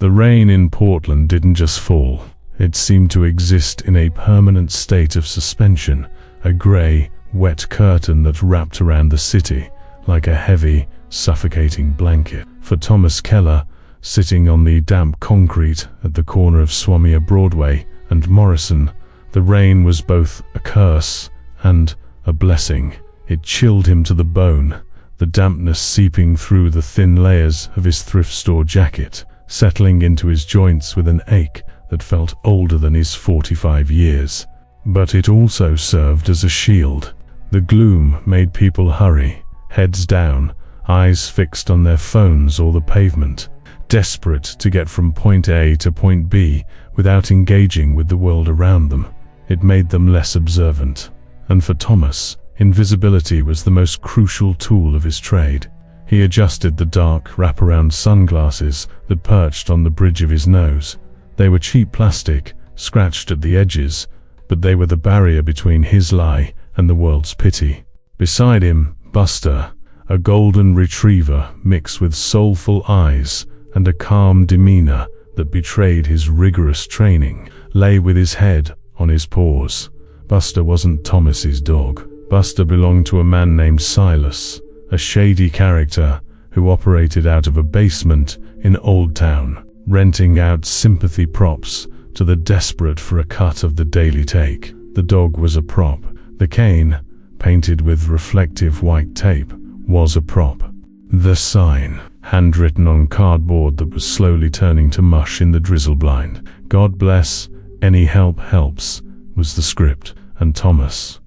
The rain in Portland didn't just fall. It seemed to exist in a permanent state of suspension, a grey, wet curtain that wrapped around the city like a heavy, suffocating blanket. For Thomas Keller, sitting on the damp concrete at the corner of Swamia Broadway and Morrison, the rain was both a curse and a blessing. It chilled him to the bone, the dampness seeping through the thin layers of his thrift store jacket, settling into his joints with an ache that felt older than his 45 years. But it also served as a shield. The gloom made people hurry, heads down, eyes fixed on their phones or the pavement, desperate to get from point A to point B without engaging with the world around them. It made them less observant. And for Thomas, invisibility was the most crucial tool of his trade. He adjusted the dark wraparound sunglasses that perched on the bridge of his nose. They were cheap plastic, scratched at the edges, but they were the barrier between his lie and the world's pity. Beside him, Buster, a golden retriever mixed with soulful eyes and a calm demeanor that betrayed his rigorous training, lay with his head on his paws. Buster wasn't Thomas's dog. Buster belonged to a man named Silas, a shady character who operated out of a basement in Old Town, renting out sympathy props to the desperate for a cut of the daily take. The dog was a prop. The cane, painted with reflective white tape, was a prop. The sign, handwritten on cardboard that was slowly turning to mush in the drizzle blind, "God bless, any help helps," was the script. And Thomas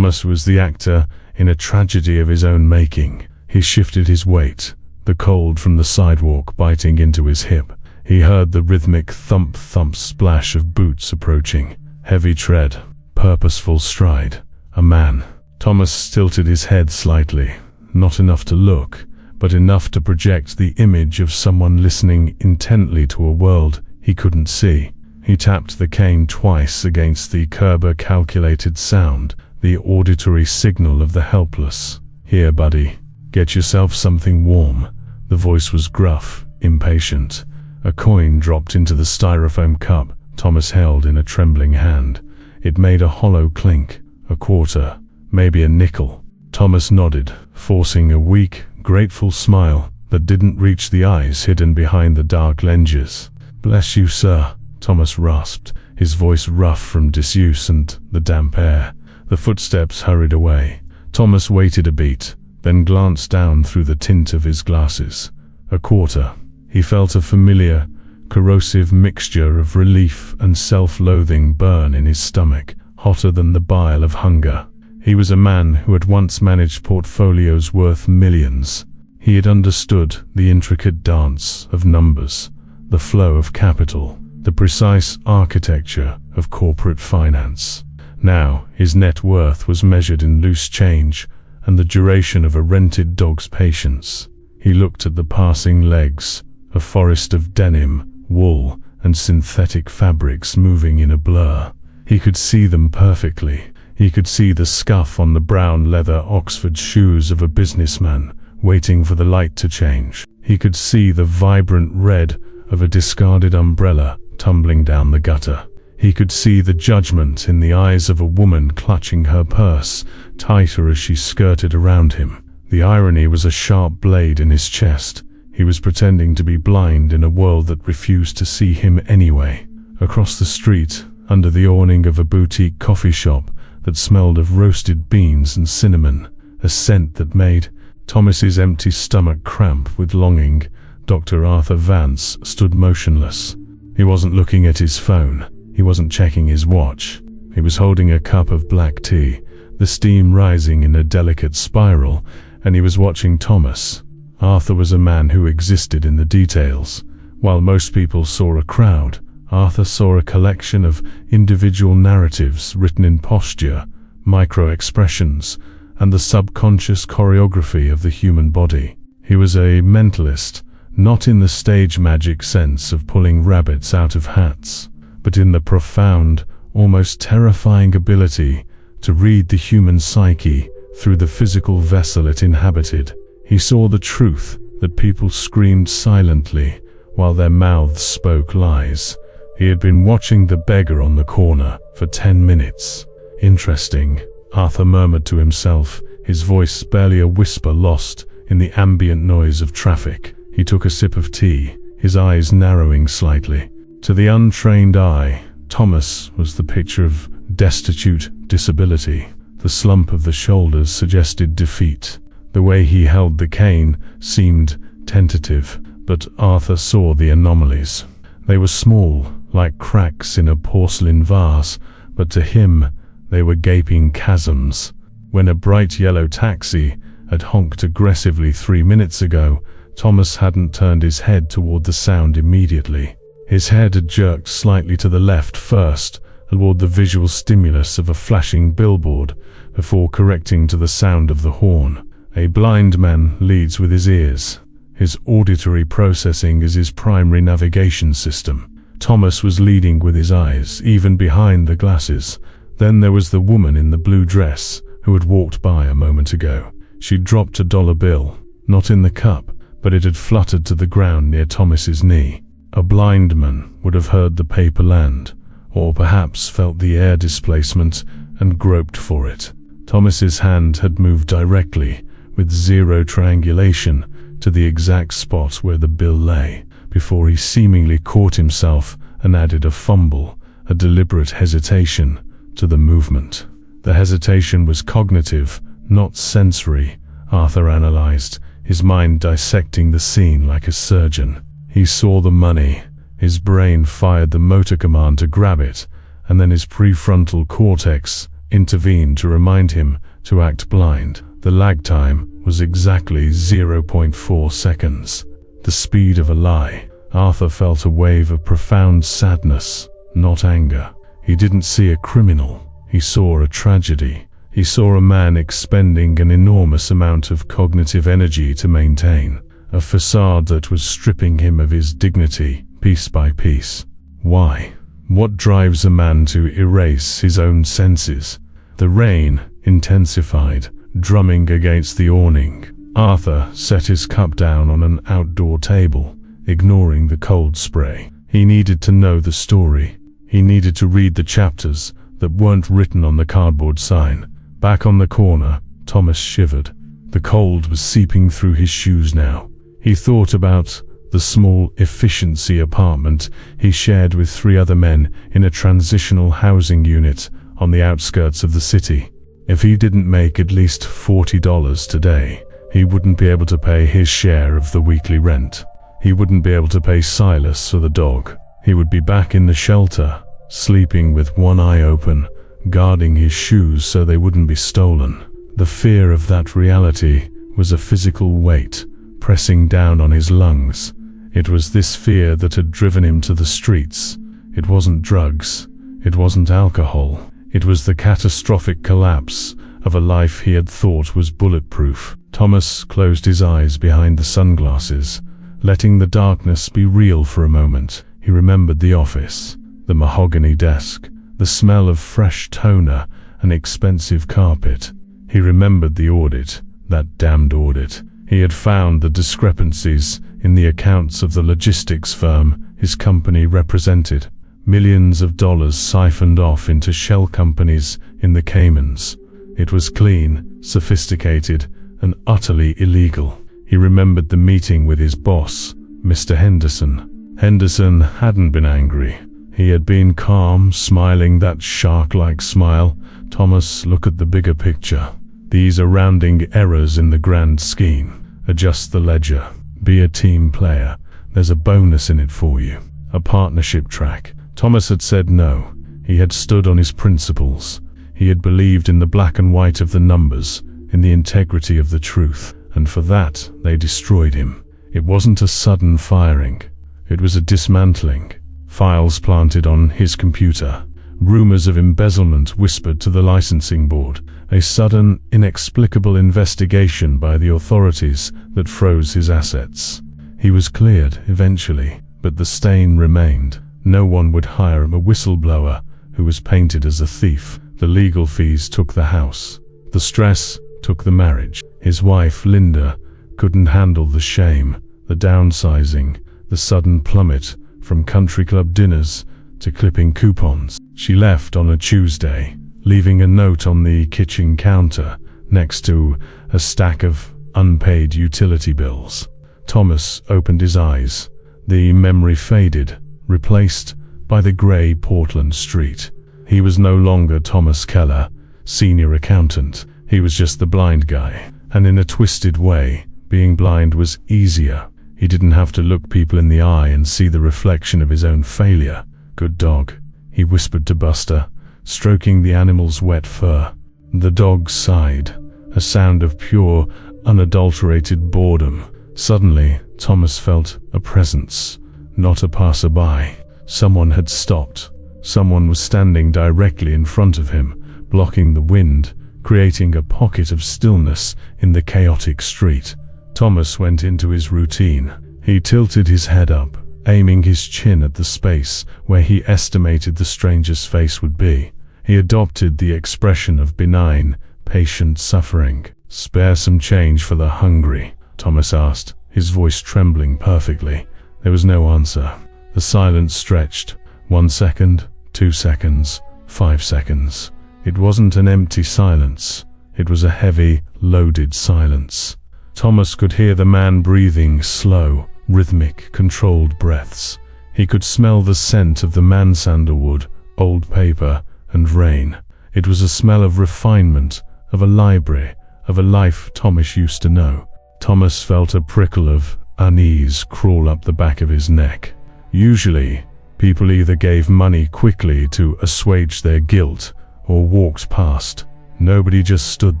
was the actor in a tragedy of his own making. He shifted his weight, the cold from the sidewalk biting into his hip. He heard the rhythmic thump-thump splash of boots approaching. Heavy tread, purposeful stride. A man. Thomas tilted his head slightly, not enough to look, but enough to project the image of someone listening intently to a world he couldn't see. He tapped the cane twice against the Kerber-calculated sound, the auditory signal of the helpless. "Here, buddy, get yourself something warm." The voice was gruff, impatient. A coin dropped into the styrofoam cup Thomas held in a trembling hand. It made a hollow clink. A quarter, maybe a nickel. Thomas nodded, forcing a weak, grateful smile that didn't reach the eyes hidden behind the dark lenses. "Bless you, sir," Thomas rasped, his voice rough from disuse and the damp air. The footsteps hurried away. Thomas waited a beat, then glanced down through the tint of his glasses. A quarter. He felt a familiar, corrosive mixture of relief and self-loathing burn in his stomach, hotter than the bile of hunger. He was a man who had once managed portfolios worth millions. He had understood the intricate dance of numbers, the flow of capital, the precise architecture of corporate finance. Now, his net worth was measured in loose change and the duration of a rented dog's patience. He looked at the passing legs, a forest of denim, wool, and synthetic fabrics moving in a blur. He could see them perfectly. He could see the scuff on the brown leather Oxford shoes of a businessman waiting for the light to change. He could see the vibrant red of a discarded umbrella tumbling down the gutter. He could see the judgment in the eyes of a woman clutching her purse tighter as she skirted around him. The irony was a sharp blade in his chest. He was pretending to be blind in a world that refused to see him anyway. Across the street, under the awning of a boutique coffee shop that smelled of roasted beans and cinnamon, a scent that made Thomas's empty stomach cramp with longing, Dr. Arthur Vance stood motionless. He wasn't looking at his phone. He wasn't checking his watch. He was holding a cup of black tea, the steam rising in a delicate spiral, and he was watching Thomas. Arthur was a man who existed in the details. While most people saw a crowd, Arthur saw a collection of individual narratives written in posture, micro-expressions, and the subconscious choreography of the human body. He was a mentalist, not in the stage magic sense of pulling rabbits out of hats, but in the profound, almost terrifying ability to read the human psyche through the physical vessel it inhabited. He saw the truth that people screamed silently while their mouths spoke lies. He had been watching the beggar on the corner for 10 minutes. Interesting, Arthur murmured to himself, his voice barely a whisper lost in the ambient noise of traffic. He took a sip of tea, his eyes narrowing slightly. To the untrained eye, Thomas was the picture of destitute disability. The slump of the shoulders suggested defeat. The way he held the cane seemed tentative, but Arthur saw the anomalies. They were small, like cracks in a porcelain vase, but to him they were gaping chasms. When a bright yellow taxi had honked aggressively 3 minutes ago, Thomas hadn't turned his head toward the sound immediately. His head had jerked slightly to the left first, toward the visual stimulus of a flashing billboard, before correcting to the sound of the horn. A blind man leads with his ears. His auditory processing is his primary navigation system. Thomas was leading with his eyes, even behind the glasses. Then there was the woman in the blue dress, who had walked by a moment ago. She'd dropped a dollar bill, not in the cup, but it had fluttered to the ground near Thomas's knee. A blind man would have heard the paper land, or perhaps felt the air displacement and groped for it. Thomas's hand had moved directly, with zero triangulation, to the exact spot where the bill lay, before he seemingly caught himself and added a fumble, a deliberate hesitation, to the movement. The hesitation was cognitive, not sensory, Arthur analyzed, his mind dissecting the scene like a surgeon. He saw the money. His brain fired the motor command to grab it, and then his prefrontal cortex intervened to remind him to act blind. The lag time was exactly 0.4 seconds. The speed of a lie. Arthur felt a wave of profound sadness, not anger. He didn't see a criminal. He saw a tragedy. He saw a man expending an enormous amount of cognitive energy to maintain a facade that was stripping him of his dignity, piece by piece. Why? What drives a man to erase his own senses? The rain intensified, drumming against the awning. Arthur set his cup down on an outdoor table, ignoring the cold spray. He needed to know the story. He needed to read the chapters that weren't written on the cardboard sign. Back on the corner, Thomas shivered. The cold was seeping through his shoes now. He thought about the small efficiency apartment he shared with 3 other men in a transitional housing unit on the outskirts of the city. If he didn't make at least $40 today, he wouldn't be able to pay his share of the weekly rent. He wouldn't be able to pay Silas for the dog. He would be back in the shelter, sleeping with one eye open, guarding his shoes so they wouldn't be stolen. The fear of that reality was a physical weight, pressing down on his lungs. It was this fear that had driven him to the streets. It wasn't drugs. It wasn't alcohol. It was the catastrophic collapse of a life he had thought was bulletproof. Thomas closed his eyes behind the sunglasses, letting the darkness be real for a moment. He remembered the office, the mahogany desk, the smell of fresh toner and expensive carpet. He remembered the audit, that damned audit. He had found the discrepancies in the accounts of the logistics firm his company represented. Millions of dollars siphoned off into shell companies in the Caymans. It was clean, sophisticated, and utterly illegal. He remembered the meeting with his boss, Mr. Henderson. Henderson hadn't been angry. He had been calm, smiling that shark-like smile. Thomas, look at the bigger picture. These are rounding errors in the grand scheme. Adjust the ledger. Be a team player. There's a bonus in it for you. A partnership track. Thomas had said no. He had stood on his principles. He had believed in the black and white of the numbers, in the integrity of the truth, and for that they destroyed him. It wasn't a sudden firing. It was a dismantling. Files planted on his computer. Rumors of embezzlement whispered to the licensing board. A sudden, inexplicable investigation by the authorities that froze his assets. He was cleared eventually, but the stain remained. No one would hire a whistleblower who was painted as a thief. The legal fees took the house. The stress took the marriage. His wife, Linda, couldn't handle the shame, the downsizing, the sudden plummet from country club dinners to clipping coupons. She left on a Tuesday, leaving a note on the kitchen counter next to a stack of unpaid utility bills. Thomas opened his eyes. The memory faded, replaced by the grey Portland street. He was no longer Thomas Keller, senior accountant. He was just the blind guy. And in a twisted way, being blind was easier. He didn't have to look people in the eye and see the reflection of his own failure. "Good dog," he whispered to Buster, stroking the animal's wet fur. The dog sighed, a sound of pure, unadulterated boredom. Suddenly, Thomas felt a presence, not a passerby. Someone had stopped. Someone was standing directly in front of him, blocking the wind, creating a pocket of stillness in the chaotic street. Thomas went into his routine. He tilted his head up, aiming his chin at the space where he estimated the stranger's face would be. He adopted the expression of benign, patient suffering. "Spare some change for the hungry?" Thomas asked, his voice trembling perfectly. There was no answer. The silence stretched. 1 second, 2 seconds, 5 seconds. It wasn't an empty silence. It was a heavy, loaded silence. Thomas could hear the man breathing slow, rhythmic, controlled breaths. He could smell the scent of the man sandalwood, old paper, and rain. It was a smell of refinement, of a library, of a life Thomas used to know. Thomas felt a prickle of unease crawl up the back of his neck. Usually, people either gave money quickly to assuage their guilt or walked past. Nobody just stood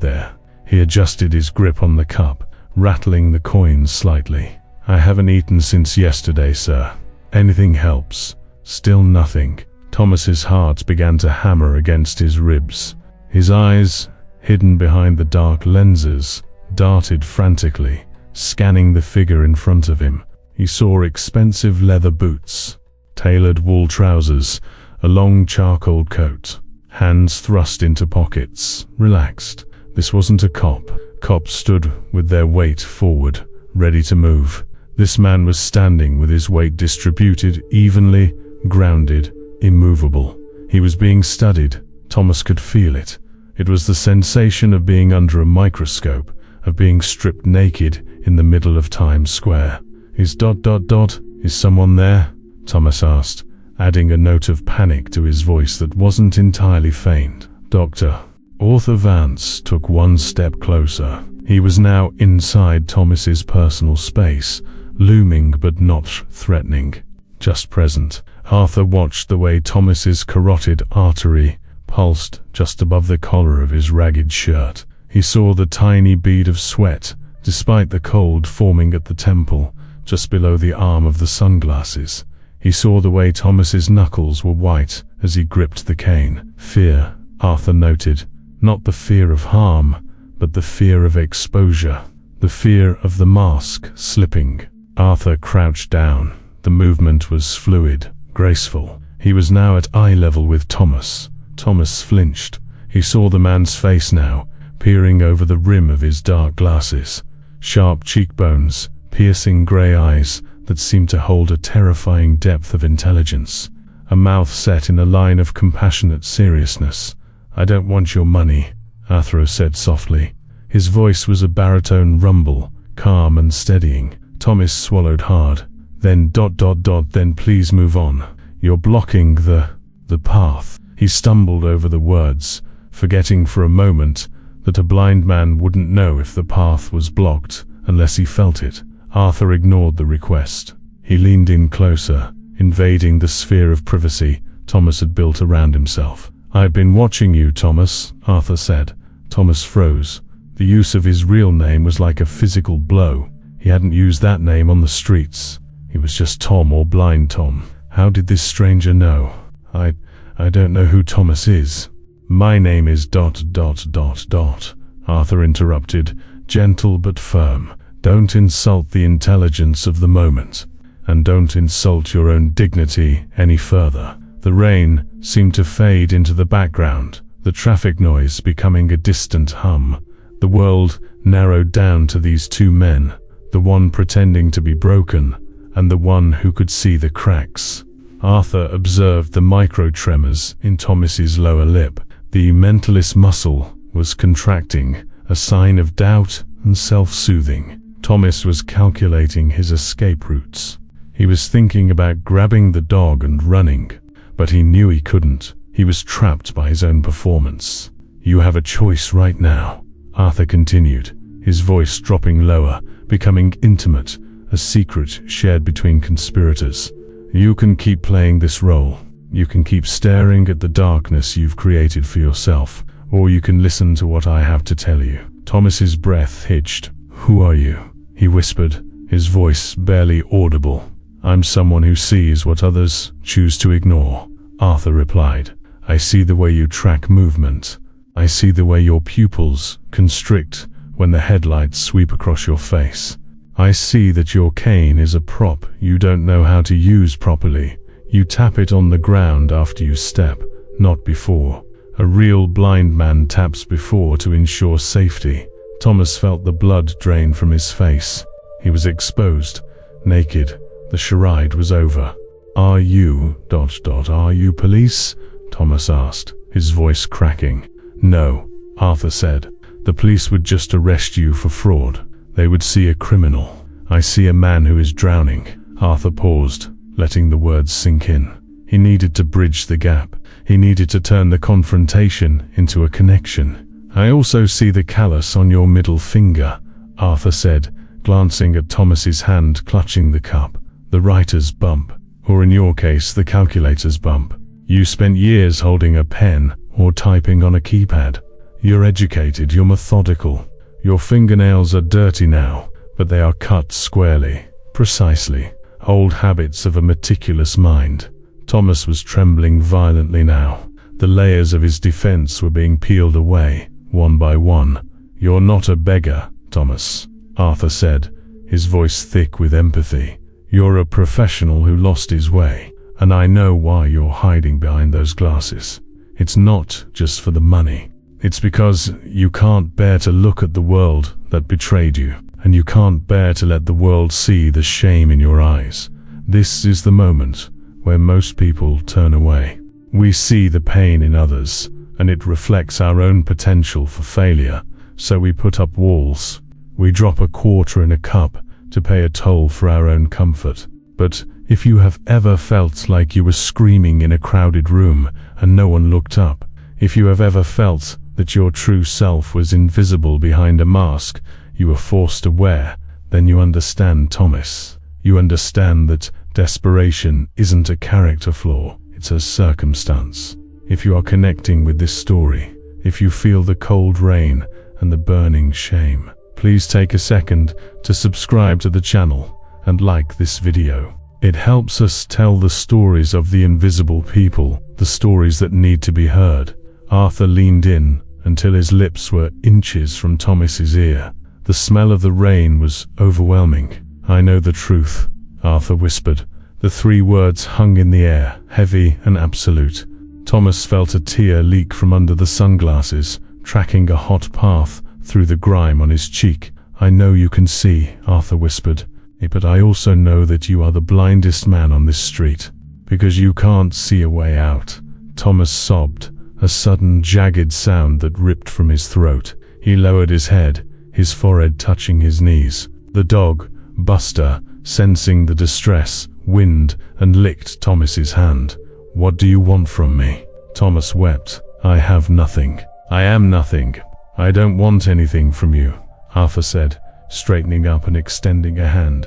there. He adjusted his grip on the cup, rattling the coins slightly. "I haven't eaten since yesterday, sir. Anything helps." Still nothing. Thomas's heart began to hammer against his ribs. His eyes, hidden behind the dark lenses, darted frantically, scanning the figure in front of him. He saw expensive leather boots, tailored wool trousers, a long charcoal coat, hands thrust into pockets, relaxed. This wasn't a cop. Cops stood with their weight forward, ready to move. This man was standing with his weight distributed evenly, grounded, immovable. He was being studied. Thomas could feel it. It was the sensation of being under a microscope, of being stripped naked in the middle of Times Square. Is someone there?" Thomas asked, adding a note of panic to his voice that wasn't entirely feigned. "Doctor." Arthur Vance took one step closer. He was now inside Thomas's personal space, looming but not threatening, just present. Arthur watched the way Thomas's carotid artery pulsed just above the collar of his ragged shirt. He saw the tiny bead of sweat, despite the cold forming at the temple, just below the arm of the sunglasses. He saw the way Thomas's knuckles were white as he gripped the cane. Fear, Arthur noted. Not the fear of harm, but the fear of exposure. The fear of the mask slipping. Arthur crouched down. The movement was fluid, graceful. He was now at eye level with Thomas. Thomas flinched. He saw the man's face now, peering over the rim of his dark glasses. Sharp cheekbones, piercing grey eyes that seemed to hold a terrifying depth of intelligence. A mouth set in a line of compassionate seriousness. "I don't want your money," Arthur said softly. His voice was a baritone rumble, calm and steadying. Thomas swallowed hard. Then ... then please move on. You're blocking the path." He stumbled over the words, forgetting for a moment that a blind man wouldn't know if the path was blocked unless he felt it. Arthur ignored the request. He leaned in closer, invading the sphere of privacy Thomas had built around himself. "I've been watching you, Thomas," Arthur said. Thomas froze. The use of his real name was like a physical blow. He hadn't used that name on the streets. He was just Tom or Blind Tom. How did this stranger know? I don't know who Thomas is." "My name is ... Arthur interrupted, gentle but firm. "Don't insult the intelligence of the moment, and don't insult your own dignity any further." The rain seemed to fade into the background, the traffic noise becoming a distant hum. The world narrowed down to these two men, the one pretending to be broken, and the one who could see the cracks. Arthur observed the micro-tremors in Thomas's lower lip. The mentalist muscle was contracting, a sign of doubt and self-soothing. Thomas was calculating his escape routes. He was thinking about grabbing the dog and running, but he knew he couldn't. He was trapped by his own performance. "You have a choice right now," Arthur continued, his voice dropping lower, becoming intimate, a secret shared between conspirators. "You can keep playing this role. You can keep staring at the darkness you've created for yourself, or you can listen to what I have to tell you." Thomas's breath hitched. "Who are you?" he whispered, his voice barely audible. "I'm someone who sees what others choose to ignore," Arthur replied. "I see the way you track movement. I see the way your pupils constrict when the headlights sweep across your face. I see that your cane is a prop you don't know how to use properly. You tap it on the ground after you step, not before. A real blind man taps before to ensure safety." Thomas felt the blood drain from his face. He was exposed, naked. The charade was over. Are you police?" Thomas asked, his voice cracking. "No," Arthur said. "The police would just arrest you for fraud. They would see a criminal. I see a man who is drowning." Arthur paused, letting the words sink in. He needed to bridge the gap. He needed to turn the confrontation into a connection. "I also see the callus on your middle finger," Arthur said, glancing at Thomas's hand clutching the cup. "The writer's bump, or in your case, the calculator's bump. You spent years holding a pen or typing on a keypad. You're educated, you're methodical. Your fingernails are dirty now, but they are cut squarely, precisely. Old habits of a meticulous mind." Thomas was trembling violently now. The layers of his defense were being peeled away, one by one. "You're not a beggar, Thomas," Arthur said, his voice thick with empathy. "You're a professional who lost his way, and I know why you're hiding behind those glasses. It's not just for the money. It's because you can't bear to look at the world that betrayed you, and you can't bear to let the world see the shame in your eyes. This is the moment where most people turn away. We see the pain in others, and it reflects our own potential for failure, so we put up walls. We drop a quarter in a cup to pay a toll for our own comfort. But if you have ever felt like you were screaming in a crowded room and no one looked up, if you have ever felt that your true self was invisible behind a mask you were forced to wear, then you understand, Thomas. You understand that desperation isn't a character flaw, it's a circumstance. If you are connecting with this story, if you feel the cold rain and the burning shame, please take a second to subscribe to the channel and like this video. It helps us tell the stories of the invisible people, the stories that need to be heard. Arthur leaned in until his lips were inches from Thomas's ear. The smell of the rain was overwhelming. "I know the truth," Arthur whispered. The 3 words hung in the air, heavy and absolute. Thomas felt a tear leak from under the sunglasses, tracking a hot path through the grime on his cheek. "I know you can see," Arthur whispered, "but I also know that you are the blindest man on this street, because you can't see a way out." Thomas sobbed, a sudden jagged sound that ripped from his throat. He lowered his head, his forehead touching his knees. The dog, Buster, sensing the distress, whined and licked Thomas's hand. "What do you want from me?" Thomas wept. "I have nothing. I am nothing. I don't want anything from you," Arthur said, straightening up and extending a hand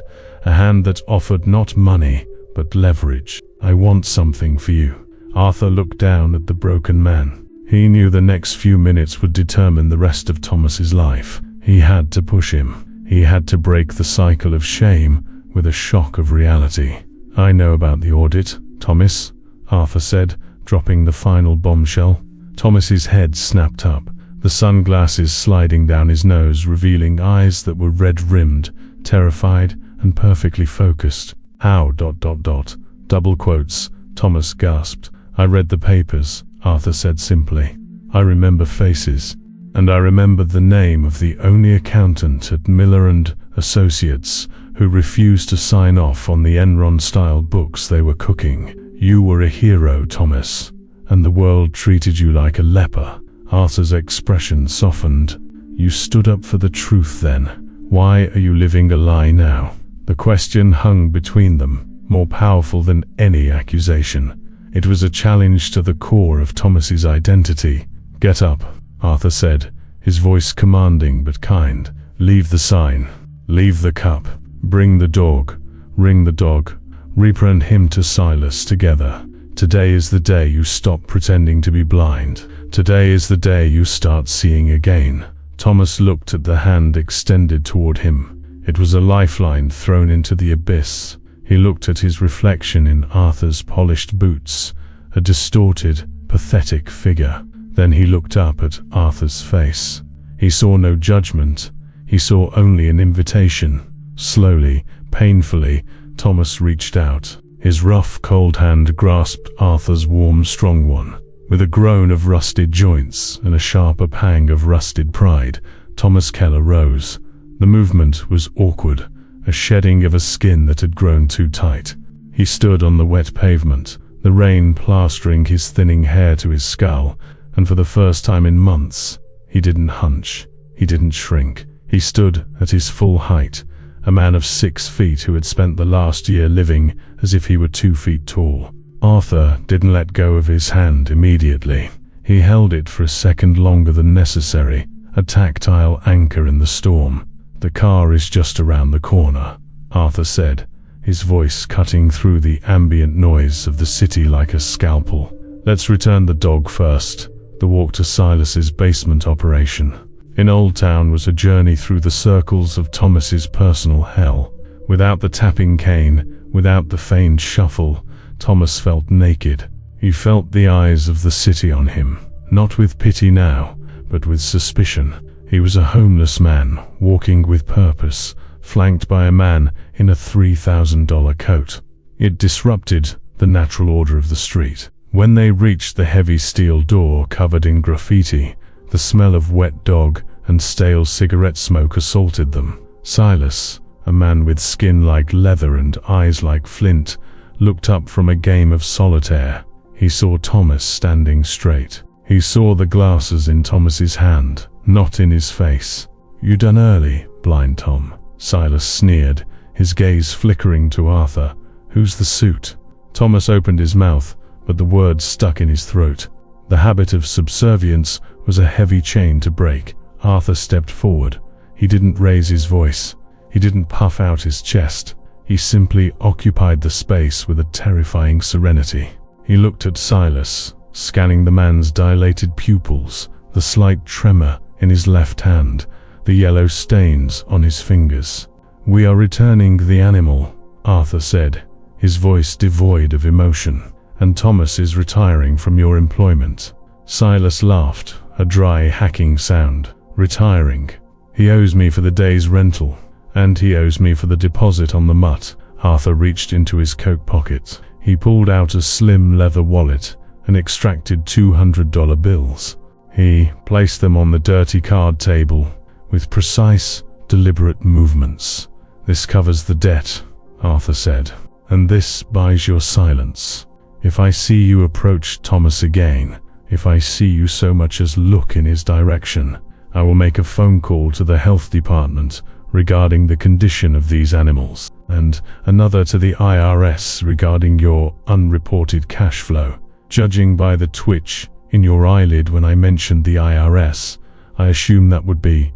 that offered not money, but leverage. "I want something for you." Arthur looked down at the broken man. He knew the next few minutes would determine the rest of Thomas's life. He had to push him. He had to break the cycle of shame with a shock of reality. "I know about the audit, Thomas," Arthur said, dropping the final bombshell. Thomas's head snapped up, the sunglasses sliding down his nose, revealing eyes that were red-rimmed, terrified, and perfectly focused. "How, double quotes," Thomas gasped. "I read the papers," Arthur said simply. "I remember faces, and I remembered the name of the only accountant at Miller and Associates who refused to sign off on the Enron-style books they were cooking. You were a hero, Thomas, and the world treated you like a leper. Arthur's expression softened. You stood up for the truth then. Why are you living a lie now? The question hung between them, more powerful than any accusation. It was a challenge to the core of Thomas's identity. Get up, Arthur said, his voice commanding but kind. Leave the sign. Leave the cup. Bring the dog. Ring the dog. Rebrand him to Silas together. Today is the day you stop pretending to be blind. Today is the day you start seeing again. Thomas looked at the hand extended toward him. It was a lifeline thrown into the abyss. He looked at his reflection in Arthur's polished boots, a distorted, pathetic figure. Then he looked up at Arthur's face. He saw no judgment. He saw only an invitation. Slowly, painfully, Thomas reached out. His rough, cold hand grasped Arthur's warm, strong one. With a groan of rusted joints and a sharper pang of rusted pride, Thomas Keller rose. The movement was awkward, a shedding of a skin that had grown too tight. He stood on the wet pavement, the rain plastering his thinning hair to his skull, and for the first time in months, he didn't hunch, he didn't shrink. He stood at his full height, a man of 6 feet who had spent the last year living as if he were 2 feet tall. Arthur didn't let go of his hand immediately. He held it for a second longer than necessary, a tactile anchor in the storm. The car is just around the corner, Arthur said, his voice cutting through the ambient noise of the city like a scalpel. Let's return the dog first. The walk to Silas's basement operation. In Old Town was a journey through the circles of Thomas's personal hell. Without the tapping cane, without the feigned shuffle, Thomas felt naked. He felt the eyes of the city on him, not with pity now, but with suspicion. He was a homeless man, walking with purpose, flanked by a man in a $3,000 coat. It disrupted the natural order of the street. When they reached the heavy steel door covered in graffiti, the smell of wet dog and stale cigarette smoke assaulted them. Silas, a man with skin like leather and eyes like flint, looked up from a game of solitaire. He saw Thomas standing straight. He saw the glasses in Thomas's hand, not in his face. You done early, blind Tom, Silas sneered, his gaze flickering to Arthur. Who's the suit? Thomas opened his mouth, but the words stuck in his throat. The habit of subservience was a heavy chain to break. Arthur stepped forward. He didn't raise his voice. He didn't puff out his chest. He simply occupied the space with a terrifying serenity. He looked at Silas, scanning the man's dilated pupils, the slight tremor in his left hand, the yellow stains on his fingers. We are returning the animal, Arthur said, his voice devoid of emotion. And Thomas is retiring from your employment. Silas laughed, a dry, hacking sound. Retiring. He owes me for the day's rental, and he owes me for the deposit on the mutt. Arthur reached into his coat pocket. He pulled out a slim leather wallet and extracted $200 bills. He placed them on the dirty card table with precise, deliberate movements. This covers the debt, Arthur said, and this buys your silence. If I see you approach Thomas again, if I see you so much as look in his direction, I will make a phone call to the health department regarding the condition of these animals, and another to the IRS regarding your unreported cash flow. Judging by the twitch in your eyelid when I mentioned the IRS, I assume that would be ...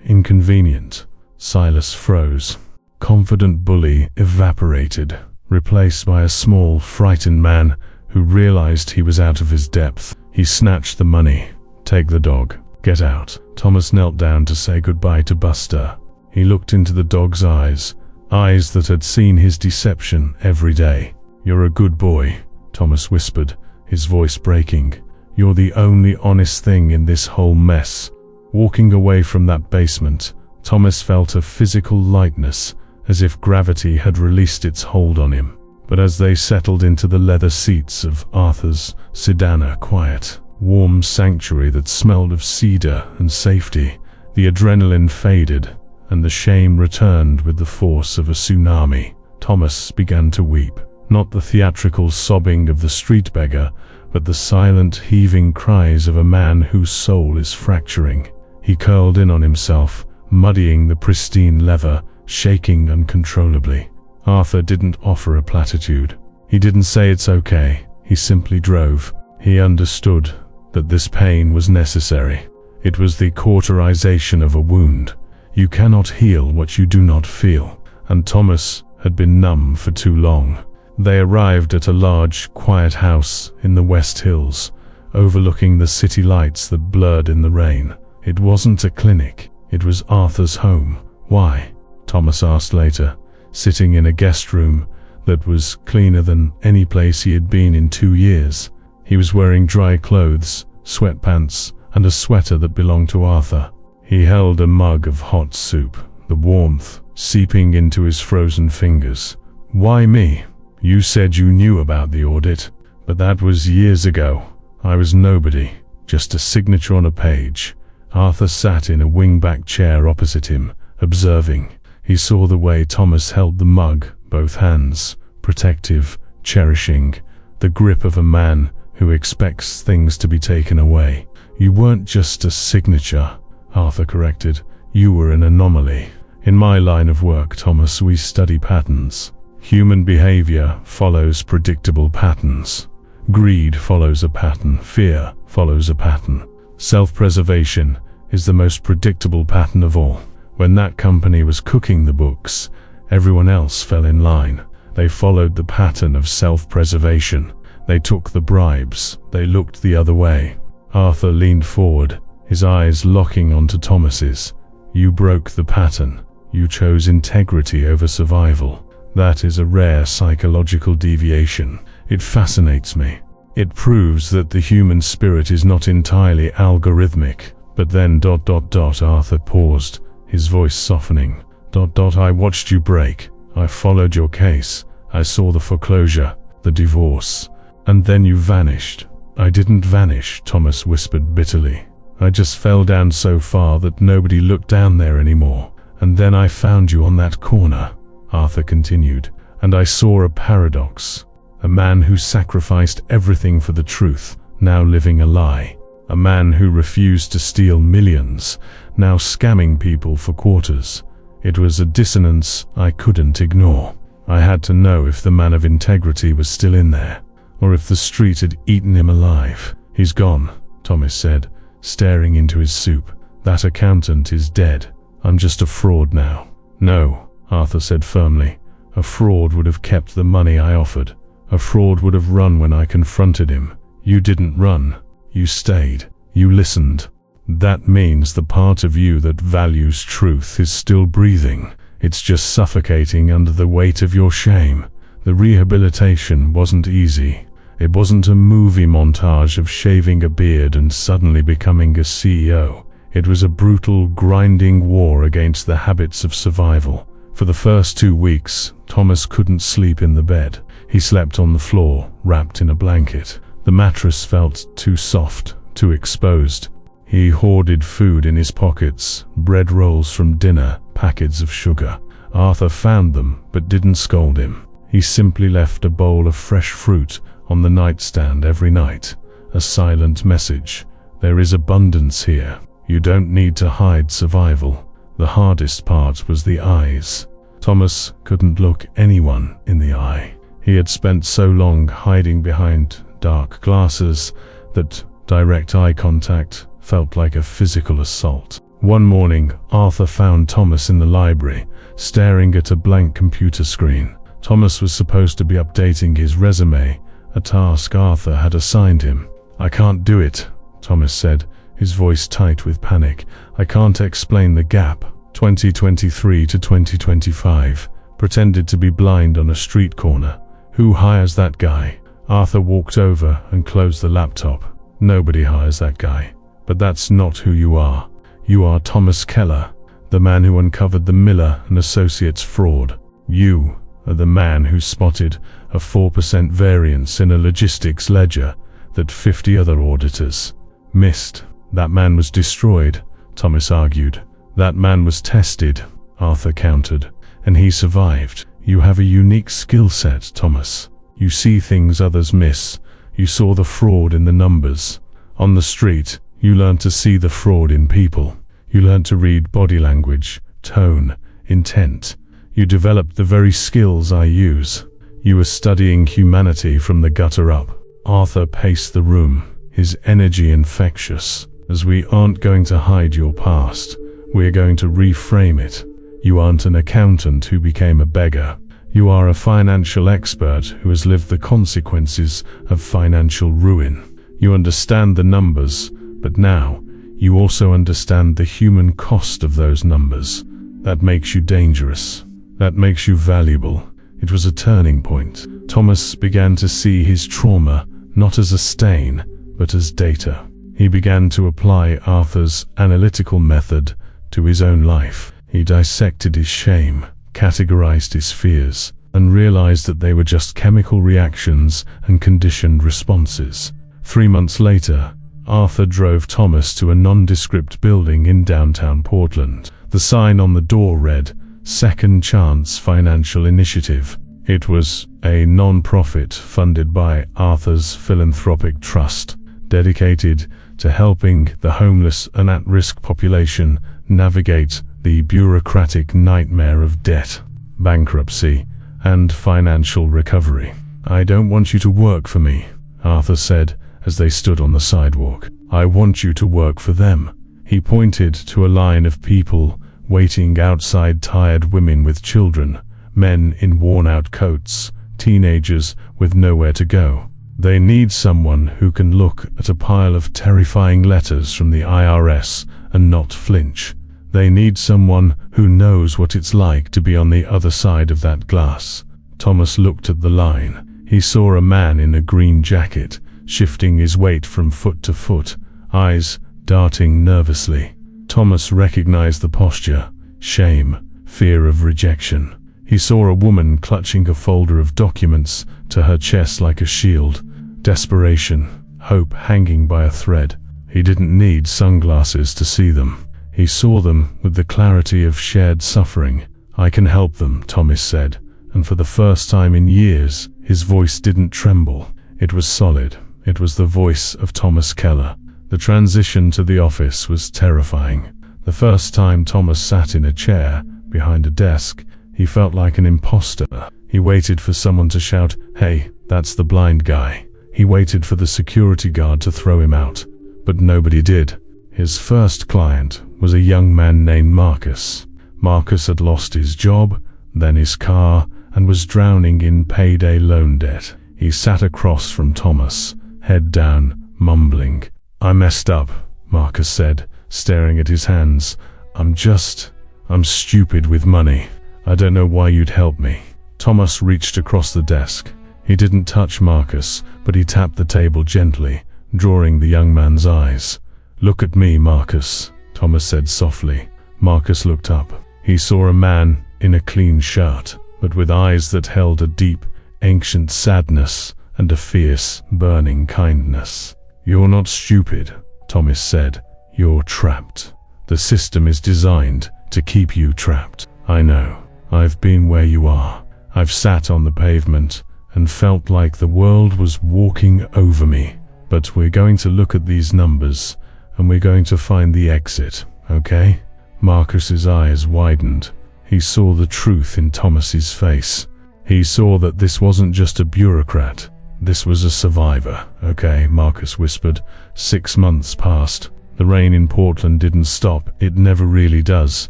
inconvenient. Silas froze. Confident bully evaporated, replaced by a small, frightened man who realized he was out of his depth. He snatched the money. Take the dog. Get out. Thomas knelt down to say goodbye to Buster. He looked into the dog's eyes that had seen his deception every day. You're a good boy, Thomas whispered, his voice breaking. You're the only honest thing in this whole mess. Walking away from that basement, Thomas felt a physical lightness, as if gravity had released its hold on him. But as they settled into the leather seats of Arthur's sedan, a quiet, warm sanctuary that smelled of cedar and safety, the adrenaline faded, and the shame returned with the force of a tsunami. Thomas began to weep, not the theatrical sobbing of the street beggar, but the silent, heaving cries of a man whose soul is fracturing. He curled in on himself, muddying the pristine leather, shaking uncontrollably. Arthur didn't offer a platitude. He didn't say it's okay. He simply drove. He understood that this pain was necessary. It was the cauterization of a wound. You cannot heal what you do not feel. And Thomas had been numb for too long. They arrived at a large, quiet house in the West Hills, overlooking the city lights that blurred in the rain. It wasn't a clinic. It was Arthur's home. Why? Thomas asked later, sitting in a guest room that was cleaner than any place he had been in 2 years. He was wearing dry clothes, sweatpants, and a sweater that belonged to Arthur. He held a mug of hot soup, the warmth seeping into his frozen fingers. Why me? You said you knew about the audit, but that was years ago. I was nobody, just a signature on a page. Arthur sat in a wing-back chair opposite him, observing. He saw the way Thomas held the mug, both hands, protective, cherishing, the grip of a man who expects things to be taken away. You weren't just a signature, Arthur corrected. You were an anomaly. In my line of work, Thomas, we study patterns. Human behavior follows predictable patterns. Greed follows a pattern. Fear follows a pattern. Self-preservation is the most predictable pattern of all. When that company was cooking the books, everyone else fell in line. They followed the pattern of self-preservation. They took the bribes. They looked the other way. Arthur leaned forward, his eyes locking onto Thomas's. You broke the pattern. You chose integrity over survival. That is a rare psychological deviation. It fascinates me. It proves that the human spirit is not entirely algorithmic. But then ... Arthur paused, his voice softening. ... I watched you break. I followed your case. I saw the foreclosure, the divorce. And then you vanished. I didn't vanish, Thomas whispered bitterly. I just fell down so far that nobody looked down there anymore. And then I found you on that corner, Arthur continued, and I saw a paradox. A man who sacrificed everything for the truth, now living a lie. A man who refused to steal millions, now scamming people for quarters. It was a dissonance I couldn't ignore. I had to know if the man of integrity was still in there, or if the street had eaten him alive. He's gone, Thomas said, staring into his soup. That accountant is dead. I'm just a fraud now. No, Arthur said firmly. A fraud would have kept the money I offered. A fraud would have run when I confronted him. You didn't run. You stayed. You listened. That means the part of you that values truth is still breathing. It's just suffocating under the weight of your shame. The rehabilitation wasn't easy. It wasn't a movie montage of shaving a beard and suddenly becoming a CEO. It was a brutal, grinding war against the habits of survival. For the first 2 weeks, Thomas couldn't sleep in the bed. He slept on the floor, wrapped in a blanket. The mattress felt too soft, too exposed. He hoarded food in his pockets, bread rolls from dinner, packets of sugar. Arthur found them, but didn't scold him. He simply left a bowl of fresh fruit on the nightstand every night. A silent message. There is abundance here. You don't need to hide survival. The hardest part was the eyes. Thomas couldn't look anyone in the eye. He had spent so long hiding behind dark glasses that direct eye contact felt like a physical assault. One morning, Arthur found Thomas in the library, staring at a blank computer screen. Thomas was supposed to be updating his resume, a task Arthur had assigned him. I can't do it, Thomas said, his voice tight with panic. I can't explain the gap. 2023 to 2025. Pretended to be blind on a street corner. Who hires that guy? Arthur walked over and closed the laptop. Nobody hires that guy. But that's not who you are. You are Thomas Keller, the man who uncovered the Miller and Associates fraud. You are the man who spotted a 4% variance in a logistics ledger that 50 other auditors missed. That man was destroyed, Thomas argued. That man was tested. Arthur countered. And he survived. You have a unique skill set, Thomas. You see things others miss. You saw the fraud in the numbers. On the street, you learned to see the fraud in people. You learned to read body language, tone, intent. You developed the very skills I use. You were studying humanity from the gutter up. Arthur paced the room, his energy infectious. As we aren't going to hide your past, we're going to reframe it. You aren't an accountant who became a beggar. You are a financial expert who has lived the consequences of financial ruin. You understand the numbers, but now you also understand the human cost of those numbers. That makes you dangerous. That makes you valuable. It was a turning point. Thomas began to see his trauma not as a stain, but as data. He began to apply Arthur's analytical method to his own life. He dissected his shame, categorized his fears, and realized that they were just chemical reactions and conditioned responses. 3 months later, Arthur drove Thomas to a nondescript building in downtown Portland. The sign on the door read, Second Chance Financial Initiative. It was a non-profit funded by Arthur's philanthropic trust, dedicated to helping the homeless and at-risk population navigate the bureaucratic nightmare of debt, bankruptcy, and financial recovery. I don't want you to work for me, Arthur said as they stood on the sidewalk. I want you to work for them. He pointed to a line of people waiting outside, tired women with children, men in worn-out coats, teenagers with nowhere to go. They need someone who can look at a pile of terrifying letters from the IRS and not flinch. They need someone who knows what it's like to be on the other side of that glass. Thomas looked at the line. He saw a man in a green jacket, shifting his weight from foot to foot, eyes darting nervously. Thomas recognized the posture: shame, fear of rejection. He saw a woman clutching a folder of documents to her chest like a shield, desperation, hope hanging by a thread. He didn't need sunglasses to see them. He saw them with the clarity of shared suffering. I can help them, Thomas said, and for the first time in years, his voice didn't tremble. It was solid. It was the voice of Thomas Keller. The transition to the office was terrifying. The first time Thomas sat in a chair behind a desk, he felt like an imposter. He waited for someone to shout, "Hey, that's the blind guy." He waited for the security guard to throw him out, but nobody did. His first client was a young man named Marcus. Marcus had lost his job, then his car, and was drowning in payday loan debt. He sat across from Thomas, head down, mumbling. "I messed up," Marcus said, staring at his hands. I'm stupid with money. I don't know why you'd help me." Thomas reached across the desk. He didn't touch Marcus, but he tapped the table gently, drawing the young man's eyes. "Look at me, Marcus," Thomas said softly. Marcus looked up. He saw a man in a clean shirt, but with eyes that held a deep, ancient sadness and a fierce, burning kindness. "You're not stupid," Thomas said. "You're trapped. The system is designed to keep you trapped. I know. I've been where you are. I've sat on the pavement and felt like the world was walking over me. But we're going to look at these numbers and we're going to find the exit, okay?" Marcus's eyes widened. He saw the truth in Thomas's face. He saw that this wasn't just a bureaucrat. This was a survivor. "Okay," Marcus whispered. 6 months passed. The rain in Portland didn't stop. It never really does.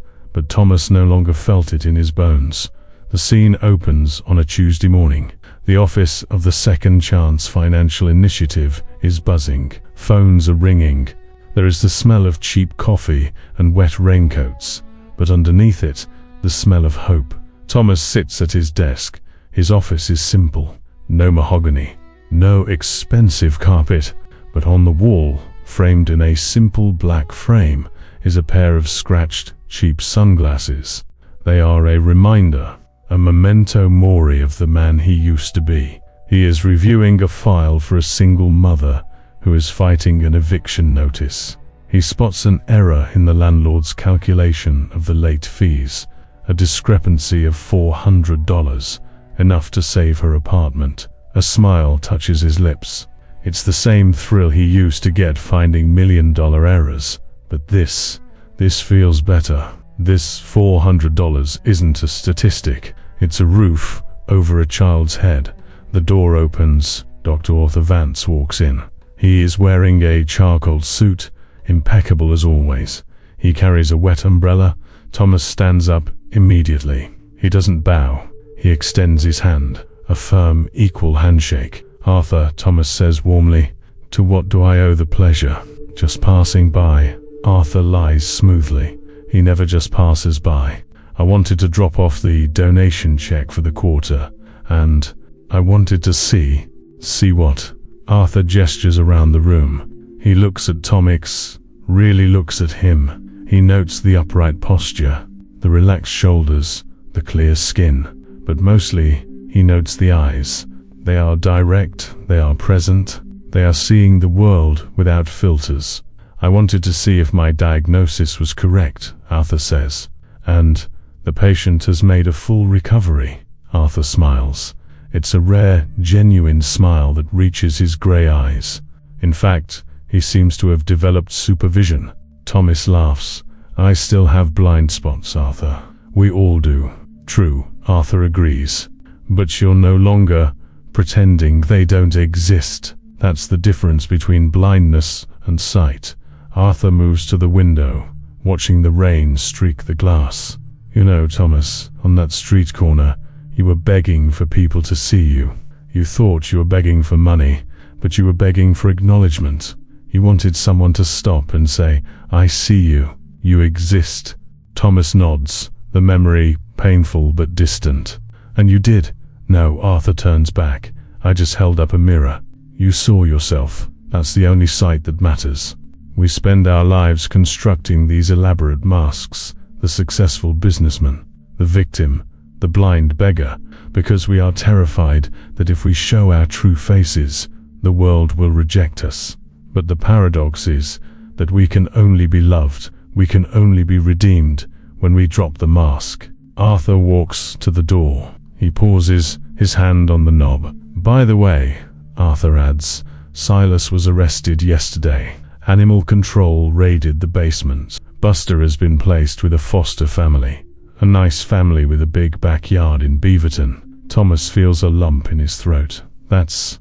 But Thomas no longer felt it in his bones. The scene opens on a Tuesday morning. The office of the Second Chance Financial Initiative is buzzing. Phones are ringing. There is the smell of cheap coffee and wet raincoats. But underneath it, the smell of hope. Thomas sits at his desk. His office is simple. No mahogany, no expensive carpet, but on the wall, framed in a simple black frame, is a pair of scratched, cheap sunglasses. They are a reminder, a memento mori of the man he used to be. He is reviewing a file for a single mother who is fighting an eviction notice. He spots an error in the landlord's calculation of the late fees, a discrepancy of $400, enough to save her apartment. A smile touches his lips. It's the same thrill he used to get finding million-dollar errors. But this feels better. This $400 isn't a statistic. It's a roof over a child's head. The door opens. Dr. Arthur Vance walks in. He is wearing a charcoal suit, impeccable as always. He carries a wet umbrella. Thomas stands up immediately. He doesn't bow. He extends his hand. A firm, equal handshake. "Arthur," Thomas says warmly, "to what do I owe the pleasure?" "Just passing by." Arthur lies smoothly. He never just passes by. "I wanted to drop off the donation check for the quarter, and I wanted to see." "See what?" Arthur gestures around the room. He looks at Thomas, really looks at him. He notes the upright posture, the relaxed shoulders, the clear skin, but mostly he notes the eyes. They are direct, they are present, they are seeing the world without filters. "I wanted to see if my diagnosis was correct," Arthur says. "And the patient has made a full recovery." Arthur smiles. It's a rare, genuine smile that reaches his grey eyes. In fact, he seems to have developed supervision. Thomas laughs. "I still have blind spots, Arthur. We all do." "True," Arthur agrees. "But you're no longer pretending they don't exist. That's the difference between blindness and sight." Arthur moves to the window, watching the rain streak the glass. "You know, Thomas, on that street corner, you were begging for people to see you. You thought you were begging for money, but you were begging for acknowledgement. You wanted someone to stop and say, 'I see you. You exist.'" Thomas nods, the memory painful but distant. "And you did." "No," Arthur turns back. "I just held up a mirror. You saw yourself. That's the only sight that matters. We spend our lives constructing these elaborate masks, the successful businessman, the victim, the blind beggar, because we are terrified that if we show our true faces, the world will reject us. But the paradox is that we can only be loved, we can only be redeemed when we drop the mask." Arthur walks to the door. He pauses, his hand on the knob. "By the way," Arthur adds, "Silas was arrested yesterday. Animal control raided the basement. Buster has been placed with a foster family. A nice family with a big backyard in Beaverton." Thomas feels a lump in his throat. That's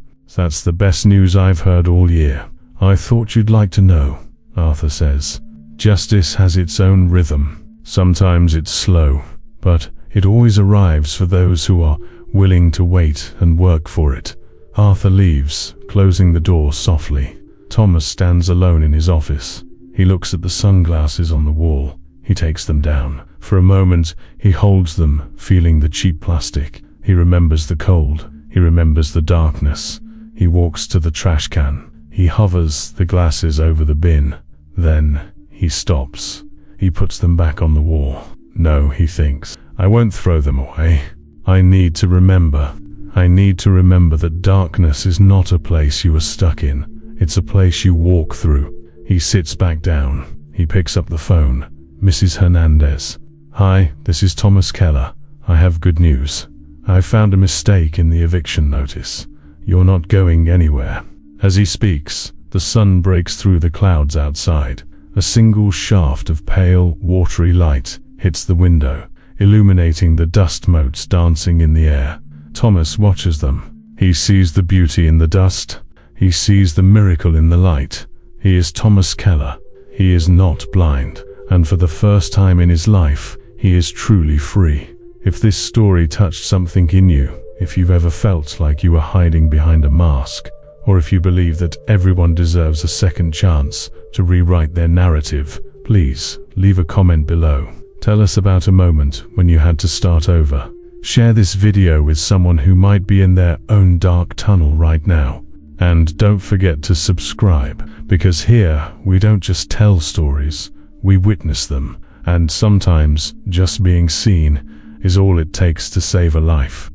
the best news I've heard all year." "I thought you'd like to know," Arthur says. "Justice has its own rhythm. Sometimes it's slow, but it always arrives for those who are willing to wait and work for it." Arthur leaves, closing the door softly. Thomas stands alone in his office. He looks at the sunglasses on the wall. He takes them down. For a moment, he holds them, feeling the cheap plastic. He remembers the cold. He remembers the darkness. He walks to the trash can. He hovers the glasses over the bin. Then, he stops. He puts them back on the wall. "No," he thinks, "I won't throw them away. I need to remember. I need to remember that darkness is not a place you are stuck in. It's a place you walk through." He sits back down. He picks up the phone. "Mrs. Hernandez." "Hi, this is Thomas Keller. I have good news. I found a mistake in the eviction notice. You're not going anywhere." As he speaks, the sun breaks through the clouds outside. A single shaft of pale, watery light hits the window, illuminating the dust motes dancing in the air. Thomas watches them. He sees the beauty in the dust. He sees the miracle in the light. He is Thomas Keller. He is not blind, and for the first time in his life, he is truly free. If this story touched something in you, if you've ever felt like you were hiding behind a mask, or if you believe that everyone deserves a second chance to rewrite their narrative, please leave a comment below. Tell us about a moment when you had to start over. Share this video with someone who might be in their own dark tunnel right now. And don't forget to subscribe, because here we don't just tell stories, we witness them, and sometimes just being seen is all it takes to save a life.